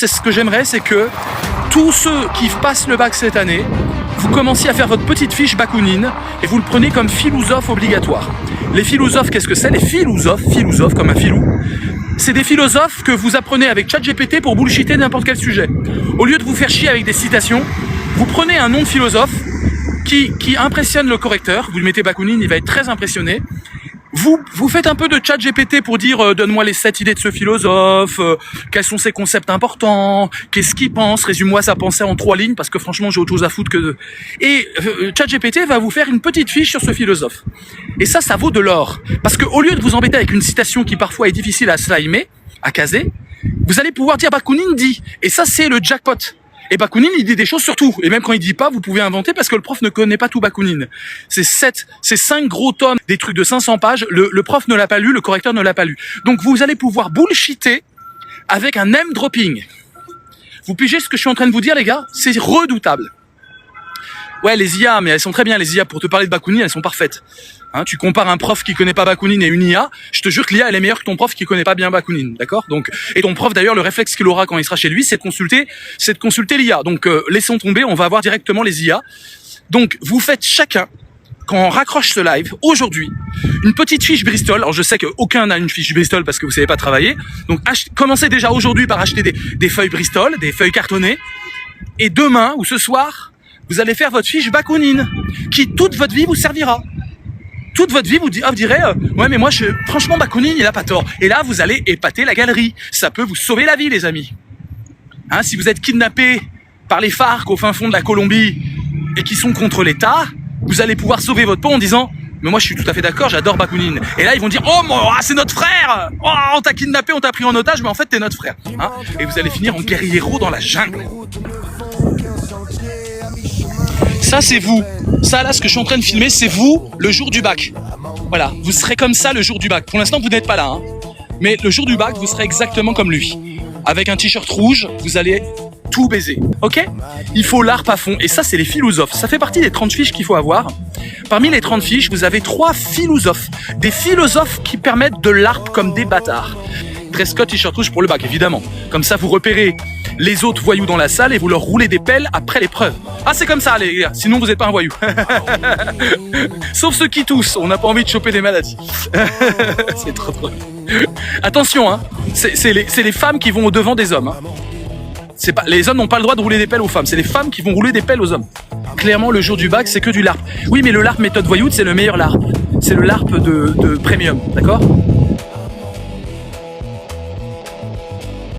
C'est ce que j'aimerais, c'est que tous ceux qui passent le bac cette année, vous commenciez à faire votre petite fiche bakounine et vous le prenez comme philosophe obligatoire. Les philosophes, qu'est-ce que c'est? Les philosophes comme un filou, c'est des philosophes que vous apprenez avec ChatGPT pour bullshiter n'importe quel sujet. Au lieu de vous faire chier avec des citations, vous prenez un nom de philosophe qui impressionne le correcteur, vous le mettez bakounine, il va être très impressionné. Vous faites un peu de chat GPT pour dire donne-moi les 7 idées de ce philosophe, quels sont ses concepts importants, qu'est-ce qu'il pense, résume-moi sa pensée en 3 lignes parce que franchement j'ai autre chose à foutre que... Et chat GPT va vous faire une petite fiche sur ce philosophe. Et ça vaut de l'or. Parce que au lieu de vous embêter avec une citation qui parfois est difficile à slimer, à caser, vous allez pouvoir dire Bakounine dit. Et ça c'est le jackpot. Et Bakounine, il dit des choses sur tout. Et même quand il dit pas, vous pouvez inventer parce que le prof ne connaît pas tout Bakounine. C'est 5 gros tomes, des trucs de 500 pages. Le prof ne l'a pas lu, le correcteur ne l'a pas lu. Donc vous allez pouvoir bullshiter avec un name dropping. Vous pigez ce que je suis en train de vous dire, les gars? C'est redoutable. Ouais, les IA, mais elles sont très bien, les IA. Pour te parler de Bakounine, elles sont parfaites. Hein, tu compares un prof qui connaît pas Bakounine et une IA, je te jure que l'IA, elle est meilleure que ton prof qui connaît pas bien Bakounine, d'accord? Donc, et ton prof, d'ailleurs, le réflexe qu'il aura quand il sera chez lui, c'est de consulter l'IA. Donc, laissons tomber, on va avoir directement les IA. Donc, vous faites chacun, quand on raccroche ce live, aujourd'hui, une petite fiche Bristol. Alors, je sais qu'aucun n'a une fiche Bristol parce que vous savez pas travailler. Donc, commencez déjà aujourd'hui par acheter des feuilles Bristol, des feuilles cartonnées. Et demain, ou ce soir, vous allez faire votre fiche Bakounine, qui toute votre vie vous servira. Toute votre vie, vous direz ouais, mais moi, franchement, Bakounine, il a pas tort. Et là, vous allez épater la galerie. Ça peut vous sauver la vie, les amis. Hein, si vous êtes kidnappé par les FARC au fin fond de la Colombie et qui sont contre l'État, vous allez pouvoir sauver votre peau en disant mais moi, je suis tout à fait d'accord, j'adore Bakounine. Et là, ils vont dire oh, c'est notre frère. Oh, on t'a kidnappé, on t'a pris en otage, mais en fait, t'es notre frère. Hein, et vous allez finir en guerriero dans la jungle. Ça, c'est vous. Ça, là, ce que je suis en train de filmer, c'est vous, le jour du bac. Voilà, vous serez comme ça le jour du bac. Pour l'instant, vous n'êtes pas là, hein. Mais le jour du bac, vous serez exactement comme lui. Avec un t-shirt rouge, vous allez tout baiser, ok? Il faut l'ARP à fond. Et ça, c'est les philosophes. Ça fait partie des 30 fiches qu'il faut avoir. Parmi les 30 fiches, vous avez 3 philosophes. Des philosophes qui permettent de l'ARP comme des bâtards. Dress code, t-shirt rouge pour le bac, évidemment. Comme ça, vous repérez les autres voyous dans la salle et vous leur roulez des pelles après l'épreuve. Ah, c'est comme ça, les gars. Sinon, vous n'êtes pas un voyou. Sauf ceux qui toussent. On n'a pas envie de choper des maladies. C'est trop drôle. Attention, hein. C'est les femmes qui vont au devant des hommes. Hein. Les hommes n'ont pas le droit de rouler des pelles aux femmes. C'est les femmes qui vont rouler des pelles aux hommes. Clairement, le jour du bac, c'est que du LARP. Oui, mais le LARP méthode voyoute, c'est le meilleur LARP. C'est le LARP de premium, d'accord?